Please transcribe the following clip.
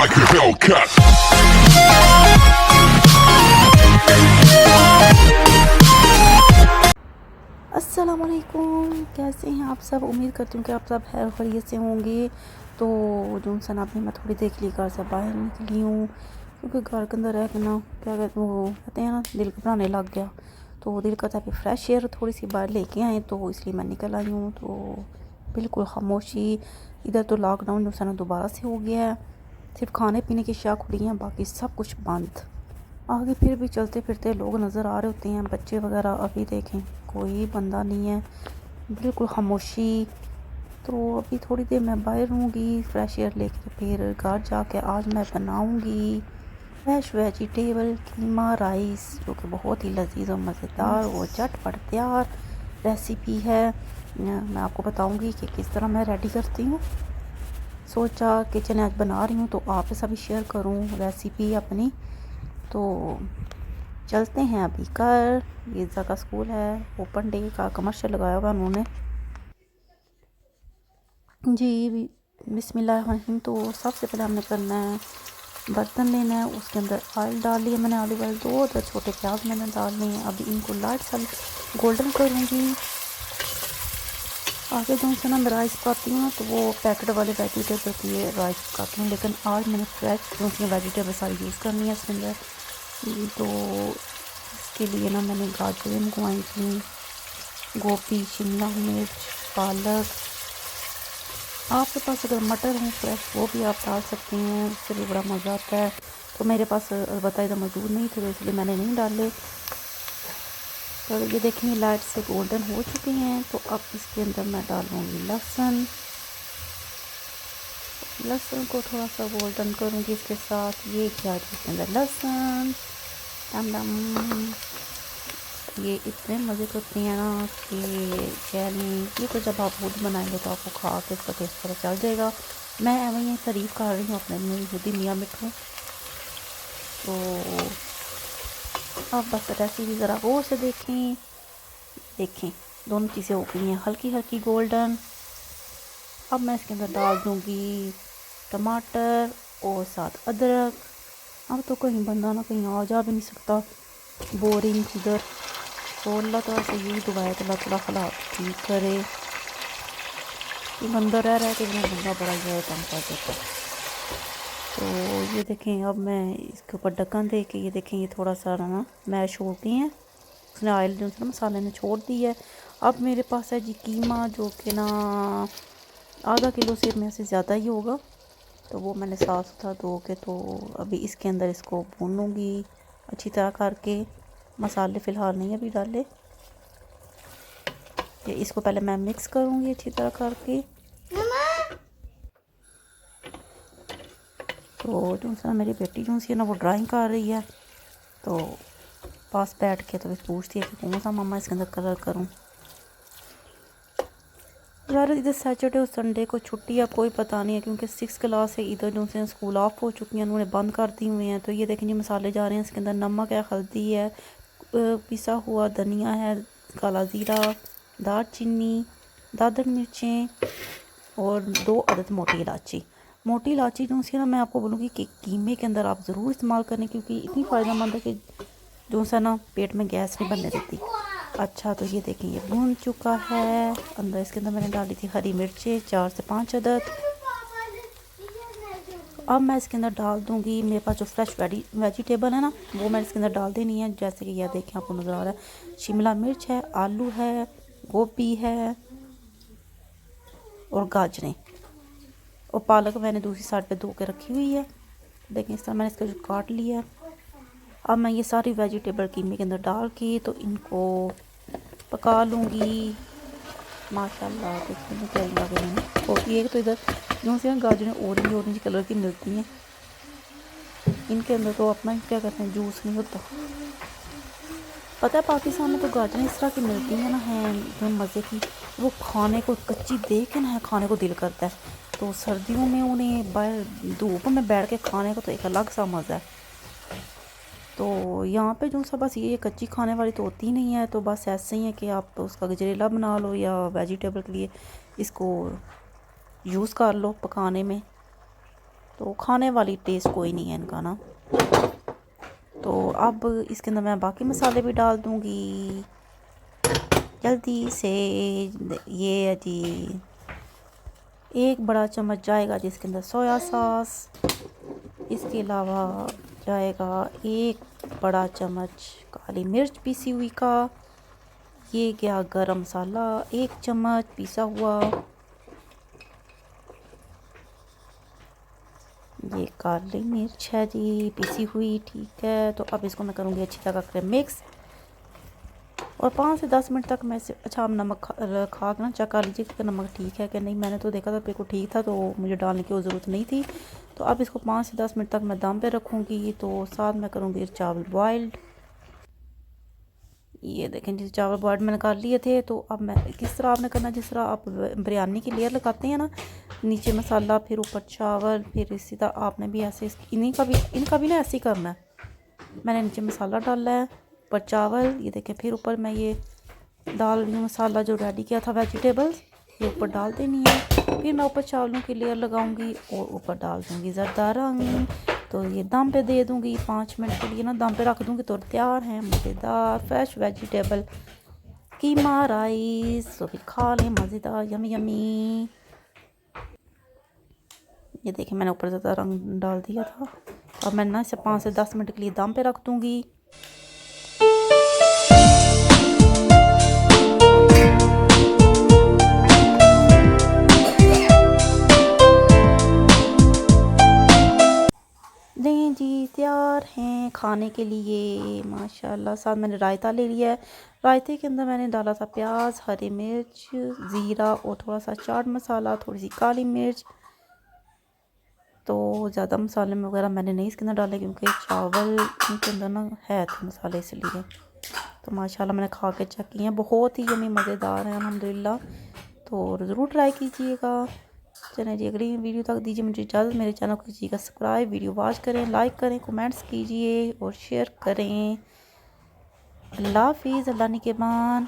like a Hellcat. अस्सलामुअलैकुम, कैसे हैं आप सब। उम्मीद करती हूँ कि आप सब खैर खैरियत से होंगे। तो जो सन अभी मैं थोड़ी देर के लिए घर से बाहर निकली हूँ, क्योंकि घर के अंदर रह के ना क्या कहते हैं, वो कहते हैं ना, दिल घबराने लग गया। तो दिल करता है कि फ्रेश एयर थोड़ी सी बाहर लेके आएँ, तो इसलिए मैं निकल आई हूँ। तो बिल्कुल खामोशी इधर। तो लॉकडाउन जो सन दोबारा से हो गया है, सिर्फ खाने पीने की अशिया खुली हैं, बाकी सब कुछ बंद। आगे फिर भी चलते फिरते लोग नज़र आ रहे होते हैं, बच्चे वगैरह। अभी देखें कोई बंदा नहीं है, बिल्कुल खामोशी। तो अभी थोड़ी देर मैं बाहर होंगी फ्रेश एयर लेके, फिर घर जाके आज मैं बनाऊंगी फ्रेश वेजिटेबल कीमा राइस, जो कि बहुत ही लजीज और मज़ेदार वो झटपट तैयार रेसिपी है। मैं आपको बताऊंगी कि किस तरह मैं रेडी करती हूँ। सोचा किचन आज बना रही हूँ तो आपके साथ भी शेयर करूँ रेसिपी अपनी। तो चलते हैं अभी कर। वीज़ा का स्कूल है, ओपन डे का कमर्शियल लगाया हुआ उन्होंने जी। बिस्मिल्लाहिर्रहमानिर्रहीम। तो सबसे पहले हमने करना है, बर्तन लेना है, उसके अंदर ऑयल डाल लिया मैंने, ऑलिव ऑयल। 2 अदर छोटे प्याज मैंने डालने हैं। अभी इनको लाइट सा गोल्डन करूँगी। आगे जो से ना मैं राइस पकाती हूँ ना, तो वो पैकेट वाले वेजिटेबल की राइस पकाती हूँ, लेकिन आज मैंने फ्रेश जो सी वेजिटेबल सारी यूज़ करनी है इसके अंदर। तो इसके लिए ना मैंने गाजरें मंगवाई थी, गोभी, शिमला मिर्च, पालक। आपके पास अगर मटर हो फ्रेश वो भी आप डाल सकते हैं, उससे भी बड़ा मज़ा आता है। तो मेरे पास अलबत्ता इधर मौजूद नहीं थे, तो इसलिए मैंने नहीं डाले। तो ये देखें लाइट से गोल्डन हो चुके हैं। तो अब इसके अंदर मैं डालूँगी लहसुन। लहसुन को थोड़ा सा गोल्डन करूँगी इसके साथ। ये क्या इसके अंदर लहसुन डम डम, ये इतने मज़े करती हैं ना कि नहीं। ये तो जब आप खुद बनाएंगे तो आपको खा के इसका टेस्ट पता चल जाएगा। मैं वही तारीफ़ कर रही हूँ अपने में खुद ही मियाँ मिठू। तो अब बस रेसिपी ज़रा गौर से देखें दोनों चीज़ें हो गई हैं हल्की हल्की गोल्डन। अब मैं इसके अंदर डाल दूँगी टमाटर और साथ अदरक। अब तो कहीं बंदा ना कहीं आ जा भी नहीं सकता, बोरिंग इधर। तो अल्लाह ताला से यही दुआ है कि अल्लाह ताला हालात ठीक करे। बंदा रह के बिना बंदा बड़ा जो है तंग कर देता है। तो ये देखें, अब मैं इसके ऊपर ढक्कन दे के, ये देखें ये थोड़ा सा ना मैश हो गई हैं, उसने ऑयल जो है मसाले ने छोड़ दी है। अब मेरे पास है जी कीमा, जो कि ना आधा किलो से में से ज़्यादा ही होगा। तो वो मैंने साफ़ सुथरा धो के, तो अभी इसके अंदर इसको भूनूंगी अच्छी तरह करके। मसाले फ़िलहाल नहीं अभी डाले, ये इसको पहले मैं मिक्स करूँगी अच्छी तरह करके। तो जो सा मेरी बेटी जो सी है ना वो ड्राइंग कर रही है, तो पास बैठ के तो पूछती है कि कौन सा मम्मा इसके अंदर कलर करूँ। यार इधर सैटरडे और संडे को छुट्टी अब कोई पता नहीं है, क्योंकि 6 क्लास है इधर जो से स्कूल ऑफ हो चुकी हैं, उन्होंने बंद कर दी हुए हैं। तो ये देखें जी मसाले जा रहे हैं इसके अंदर। नमक है, हल्दी है, पिसा हुआ धनिया है, काला ज़ीरा, दालचीनी, दादर मिर्चें और 2 अदद मोटी इलायची। मोटी इलायची जो सी ना मैं आपको बोलूँगी कि कीमे के अंदर आप ज़रूर इस्तेमाल करें, क्योंकि इतनी फ़ायदेमंद है कि जो सा ना पेट में गैस नहीं बनने देती। अच्छा, तो ये देखें ये भून चुका है। अंदर इसके अंदर मैंने डाली थी हरी मिर्चें 4 से 5 अदद। अब मैं इसके अंदर डाल दूँगी मेरे पास जो फ्रेश वेजिटेबल है ना, वो मैं इसके अंदर डाल देनी है। जैसे कि यह देखें आपको नज़र आ रहा है, शिमला मिर्च है, आलू है, गोभी है और गाजरें और पालक मैंने दूसरी साइड पे धो के रखी हुई है। देखें इस तरह मैंने इसका जो काट लिया। अब मैं ये सारी वेजिटेबल कीमे के अंदर डाल के तो इनको पका लूँगी। माशाल्लाह देखने में क्या लग रही है। और एक तो इधर जो से गाजरें ऑरेंज कलर की मिलती हैं, इनके अंदर तो अपना क्या कहते हैं जूस नहीं होता। पता है पाकिस्तान में तो गाजरें इस तरह की मिलती हैं ना, हैं एकदम मज़े की। वो खाने को कच्ची देख के ना खाने को दिल करता है। तो सर्दियों में उन्हें बाहर धूप में बैठ के खाने का तो एक अलग सा मज़ा है। तो यहाँ पे जो सा बस ये कच्ची खाने वाली तो होती नहीं है, तो बस ऐसे ही है कि आप तो उसका गजरेला बना लो या वेजिटेबल के लिए इसको यूज़ कर लो पकाने में। तो खाने वाली टेस्ट कोई नहीं है इनका ना। तो अब इसके अंदर मैं बाकी मसाले भी डाल दूँगी जल्दी से। ये है जी, 1 बड़ा चम्मच जाएगा जिसके अंदर सोया सॉस। इसके अलावा जाएगा 1 बड़ा चम्मच काली मिर्च पीसी हुई का। ये गया गरम मसाला 1 चम्मच पीसा हुआ। ये काली मिर्च है जी पीसी हुई, ठीक है। तो अब इसको मैं करूँगी अच्छी तरह से मिक्स और 5 से 10 मिनट तक मैं इसे अच्छा आप नमक खा के ना चेक कर लीजिए कि नमक ठीक है कि नहीं। मैंने तो देखा था बिल्कुल ठीक था, तो मुझे डालने की ज़रूरत नहीं थी। तो अब इसको 5 से 10 मिनट तक मैं दम पे रखूँगी। तो साथ में करूँगी चावल बॉइल्ड। ये देखें जी, चावल बॉइल्ड मैंने कर लिए थे। तो अब मैं किस तरह आपने करना, जिस तरह आप बिरयानी की लेयर लगाते हैं ना, नीचे मसाला फिर ऊपर चावल, फिर इसी तरह आपने भी ऐसे इनका भी ना ऐसे ही करना है। मैंने नीचे मसाला डाला है, ऊपर चावल, ये देखें। फिर ऊपर मैं ये डाल रही हूँ मसाला जो रेडी किया था, वेजिटेबल्स ये ऊपर डाल देनी है। फिर मैं ऊपर चावलों की लेयर लगाऊंगी और ऊपर डाल दूँगी ज़रदा रंग। तो ये दम पे दे दूँगी 5 मिनट के लिए ना, दम पे रख दूँगी। तो तैयार है मज़ेदार फ्रेश वेजिटेबल कीमा राइस। तो फिर खा लें मज़ेदार यमी यमी। ये देखिए मैंने ऊपर ज़्यादा रंग डाल दिया था। अब मैं ना इसे 5 से 10 मिनट के लिए दम पे रख दूँगी। लें जी, तैयार हैं खाने के लिए माशाल्लाह। साथ मैंने रायता ले लिया है। रायते के अंदर मैंने डाला था प्याज, हरी मिर्च, ज़ीरा और थोड़ा सा चाट मसाला, थोड़ी सी काली मिर्च। तो ज़्यादा मसाले वगैरह मैंने नहीं इसके अंदर डाले क्योंकि चावल इनके अंदर ना है थे मसाले, इसलिए। तो माशाल्लाह मैंने खा के चेक किए हैं, बहुत ही यमी मज़ेदार हैं अल्हम्दुलिल्लाह। तो ज़रूर ट्राई कीजिएगा। चलें जी, अगली वीडियो तक दीजिए मुझे इजाज़त। मेरे चैनल को कीजिएगा सब्सक्राइब, वीडियो वॉच करें, लाइक करें, कमेंट्स कीजिए और शेयर करें। अल्लाह हाफिज़, अल्लाह निगहबान।